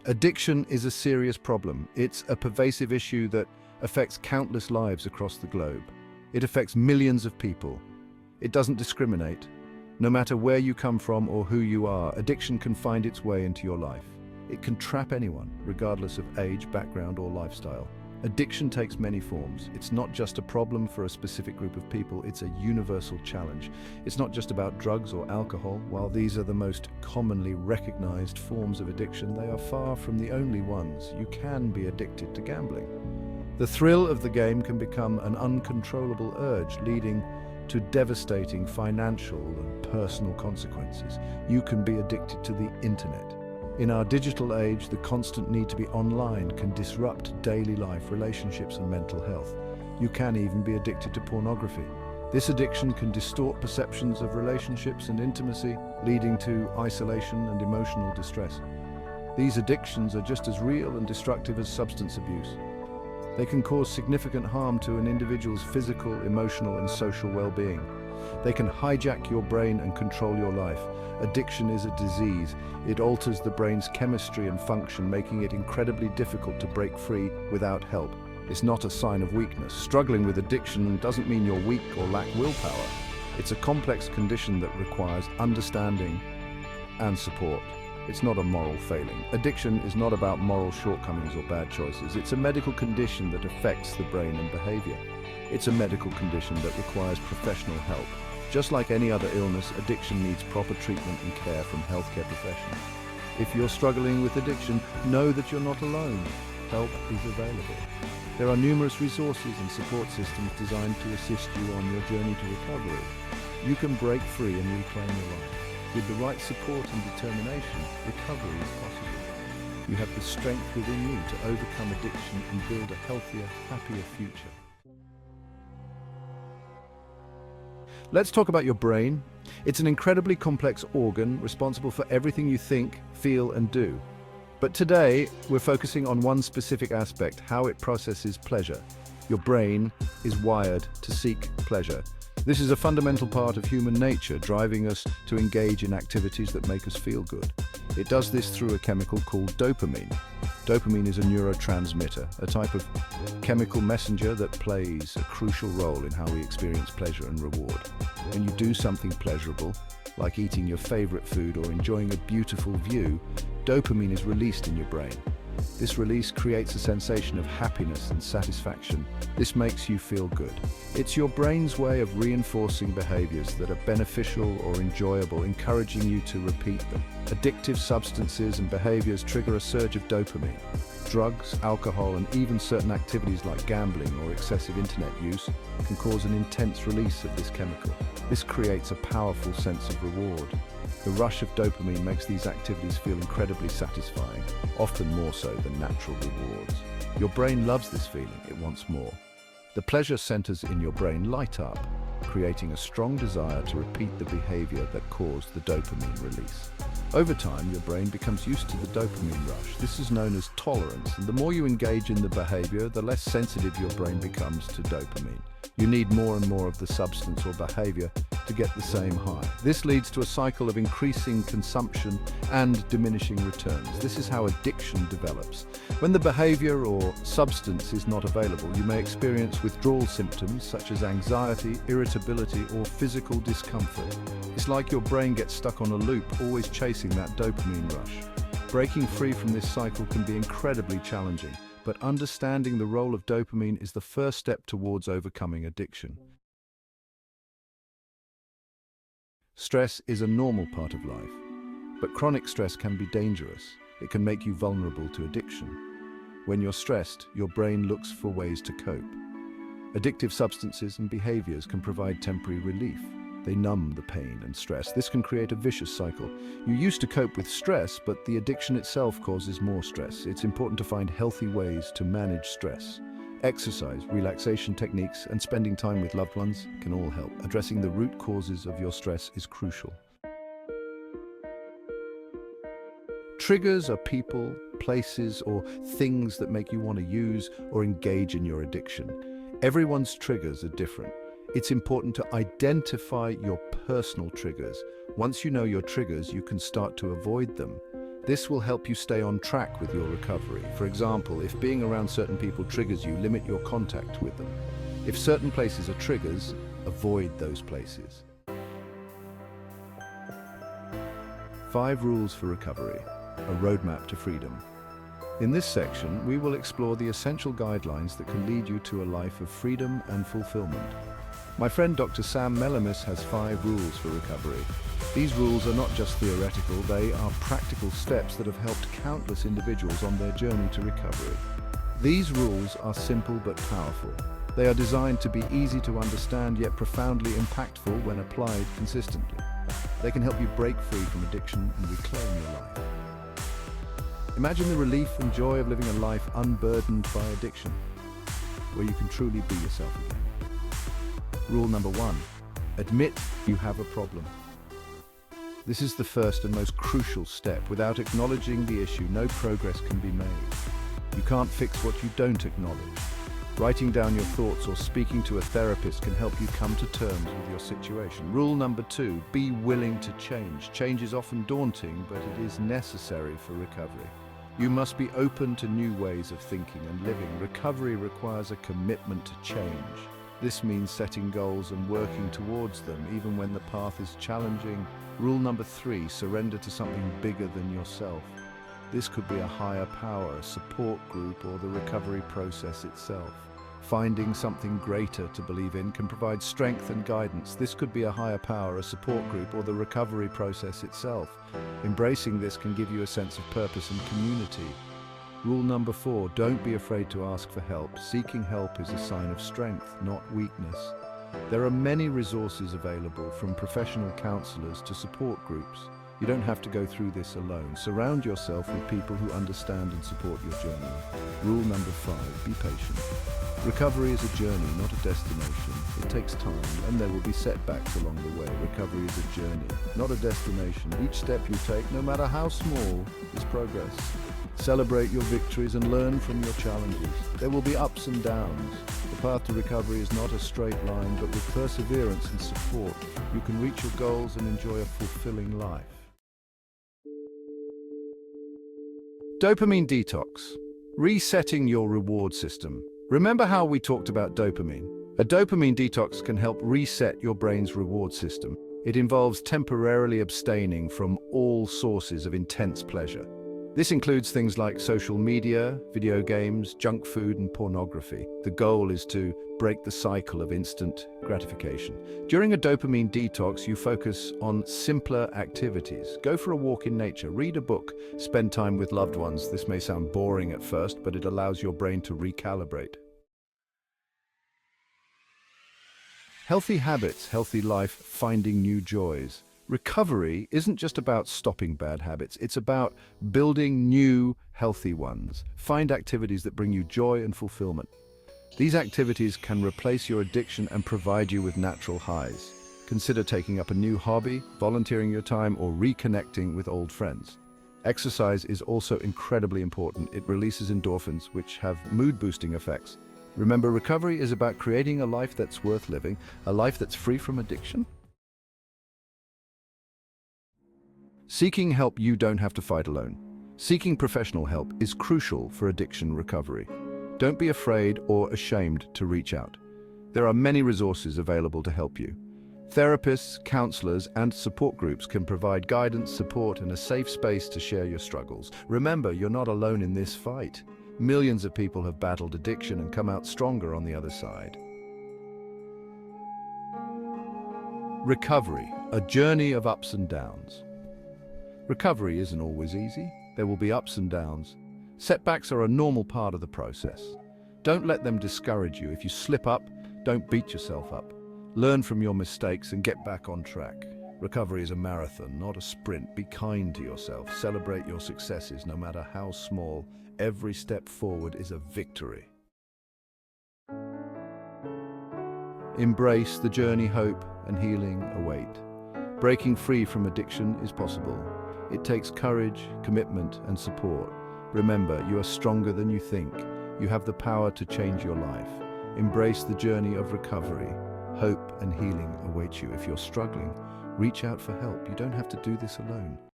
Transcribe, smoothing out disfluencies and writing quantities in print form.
Addiction is a serious problem. It's a pervasive issue that affects countless lives across the globe. It affects millions of people. It doesn't discriminate. No matter where you come from or who you are, addiction can find its way into your life. It can trap anyone, regardless of age, background, or lifestyle. Addiction takes many forms. It's not just a problem for a specific group of people, it's a universal challenge. It's not just about drugs or alcohol. While these are the most commonly recognized forms of addiction, they are far from the only ones. You can be addicted to gambling. The thrill of the game can become an uncontrollable urge, leading to devastating financial and personal consequences. You can be addicted to the internet. In our digital age, the constant need to be online can disrupt daily life, relationships, and mental health. You can even be addicted to pornography. This addiction can distort perceptions of relationships and intimacy, leading to isolation and emotional distress. These addictions are just as real and destructive as substance abuse. They can cause significant harm to an individual's physical, emotional, and social well-being. They can hijack your brain and control your life. Addiction is a disease. It alters the brain's chemistry and function, making it incredibly difficult to break free without help. It's not a sign of weakness. Struggling with addiction doesn't mean you're weak or lack willpower. It's a complex condition that requires understanding and support. It's not a moral failing. Addiction is not about moral shortcomings or bad choices. It's a medical condition that affects the brain and behavior. It's a medical condition that requires professional help. Just like any other illness, addiction needs proper treatment and care from healthcare professionals. If you're struggling with addiction, know that you're not alone. Help is available. There are numerous resources and support systems designed to assist you on your journey to recovery. You can break free and reclaim your life. With the right support and determination, recovery is possible. You have the strength within you to overcome addiction and build a healthier, happier future. Let's talk about your brain. It's an incredibly complex organ responsible for everything you think, feel, and do. But today, we're focusing on one specific aspect: how it processes pleasure. Your brain is wired to seek pleasure. This is a fundamental part of human nature, driving us to engage in activities that make us feel good. It does this through a chemical called dopamine. Dopamine is a neurotransmitter, a type of chemical messenger that plays a crucial role in how we experience pleasure and reward. When you do something pleasurable, like eating your favorite food or enjoying a beautiful view, dopamine is released in your brain. This release creates a sensation of happiness and satisfaction. This makes you feel good. It's your brain's way of reinforcing behaviors that are beneficial or enjoyable, encouraging you to repeat them. Addictive substances and behaviors trigger a surge of dopamine. Drugs, alcohol, and even certain activities like gambling or excessive internet use can cause an intense release of this chemical. This creates a powerful sense of reward. The rush of dopamine makes these activities feel incredibly satisfying, often more so than natural rewards. Your brain loves this feeling, it wants more. The pleasure centers in your brain light up, creating a strong desire to repeat the behavior that caused the dopamine release. Over time, your brain becomes used to the dopamine rush. This is known as tolerance, and the more you engage in the behavior, the less sensitive your brain becomes to dopamine. You need more and more of the substance or behavior to get the same high. This leads to a cycle of increasing consumption and diminishing returns. This is how addiction develops. When the behavior or substance is not available, you may experience withdrawal symptoms such as anxiety, irritability, or physical discomfort. It's like your brain gets stuck on a loop, always chasing that dopamine rush. Breaking free from this cycle can be incredibly challenging, but understanding the role of dopamine is the first step towards overcoming addiction. Stress is a normal part of life, but chronic stress can be dangerous. It can make you vulnerable to addiction. When you're stressed, your brain looks for ways to cope. Addictive substances and behaviors can provide temporary relief. They numb the pain and stress. This can create a vicious cycle. You used to cope with stress, but the addiction itself causes more stress. It's important to find healthy ways to manage stress. Exercise, relaxation techniques, and spending time with loved ones can all help. Addressing the root causes of your stress is crucial. Triggers are people, places, or things that make you want to use or engage in your addiction. Everyone's triggers are different. It's important to identify your personal triggers. Once you know your triggers, you can start to avoid them. This will help you stay on track with your recovery. For example, if being around certain people triggers you, limit your contact with them. If certain places are triggers, avoid those places. 5 rules for recovery, a roadmap to freedom. In this section, we will explore the essential guidelines that can lead you to a life of freedom and fulfillment. My friend Dr. Sam Melamis has 5 rules for recovery. These rules are not just theoretical, they are practical steps that have helped countless individuals on their journey to recovery. These rules are simple but powerful. They are designed to be easy to understand yet profoundly impactful when applied consistently. They can help you break free from addiction and reclaim your life. Imagine the relief and joy of living a life unburdened by addiction, where you can truly be yourself again. Rule number 1, admit you have a problem. This is the first and most crucial step. Without acknowledging the issue, no progress can be made. You can't fix what you don't acknowledge. Writing down your thoughts or speaking to a therapist can help you come to terms with your situation. Rule number 2, be willing to change. Change is often daunting, but it is necessary for recovery. You must be open to new ways of thinking and living. Recovery requires a commitment to change. This means setting goals and working towards them, even when the path is challenging. Rule number 3, surrender to something bigger than yourself. This could be a higher power, a support group, or the recovery process itself. Finding something greater to believe in can provide strength and guidance. This could be a higher power, a support group, or the recovery process itself. Embracing this can give you a sense of purpose and community. Rule number 4, don't be afraid to ask for help. Seeking help is a sign of strength, not weakness. There are many resources available, from professional counselors to support groups. You don't have to go through this alone. Surround yourself with people who understand and support your journey. Rule number 5, be patient. Recovery is a journey, not a destination. It takes time, and there will be setbacks along the way. Recovery is a journey, not a destination. Each step you take, no matter how small, is progress. Celebrate your victories and learn from your challenges. There will be ups and downs. The path to recovery is not a straight line, but with perseverance and support, you can reach your goals and enjoy a fulfilling life. Dopamine detox. Resetting your reward system. Remember how we talked about dopamine? A dopamine detox can help reset your brain's reward system. It involves temporarily abstaining from all sources of intense pleasure. This includes things like social media, video games, junk food, and pornography. The goal is to break the cycle of instant gratification. During a dopamine detox, you focus on simpler activities. Go for a walk in nature, read a book, spend time with loved ones. This may sound boring at first, but it allows your brain to recalibrate. Healthy habits, healthy life, finding new joys. Recovery isn't just about stopping bad habits, it's about building new, healthy ones. Find activities that bring you joy and fulfillment. These activities can replace your addiction and provide you with natural highs. Consider taking up a new hobby, volunteering your time, or reconnecting with old friends. Exercise is also incredibly important. It releases endorphins, which have mood-boosting effects. Remember, recovery is about creating a life that's worth living, a life that's free from addiction. Seeking help you don't have to fight alone. Seeking professional help is crucial for addiction recovery. Don't be afraid or ashamed to reach out. There are many resources available to help you. Therapists, counselors, and support groups can provide guidance, support, and a safe space to share your struggles. Remember, you're not alone in this fight. Millions of people have battled addiction and come out stronger on the other side. Recovery, a journey of ups and downs. Recovery isn't always easy. There will be ups and downs. Setbacks are a normal part of the process. Don't let them discourage you. If you slip up, don't beat yourself up. Learn from your mistakes and get back on track. Recovery is a marathon, not a sprint. Be kind to yourself. Celebrate your successes, no matter how small. Every step forward is a victory. Embrace the journey. Hope and healing await. Breaking free from addiction is possible. It takes courage, commitment, and support. Remember, you are stronger than you think. You have the power to change your life. Embrace the journey of recovery. Hope and healing await you. If you're struggling, reach out for help. You don't have to do this alone.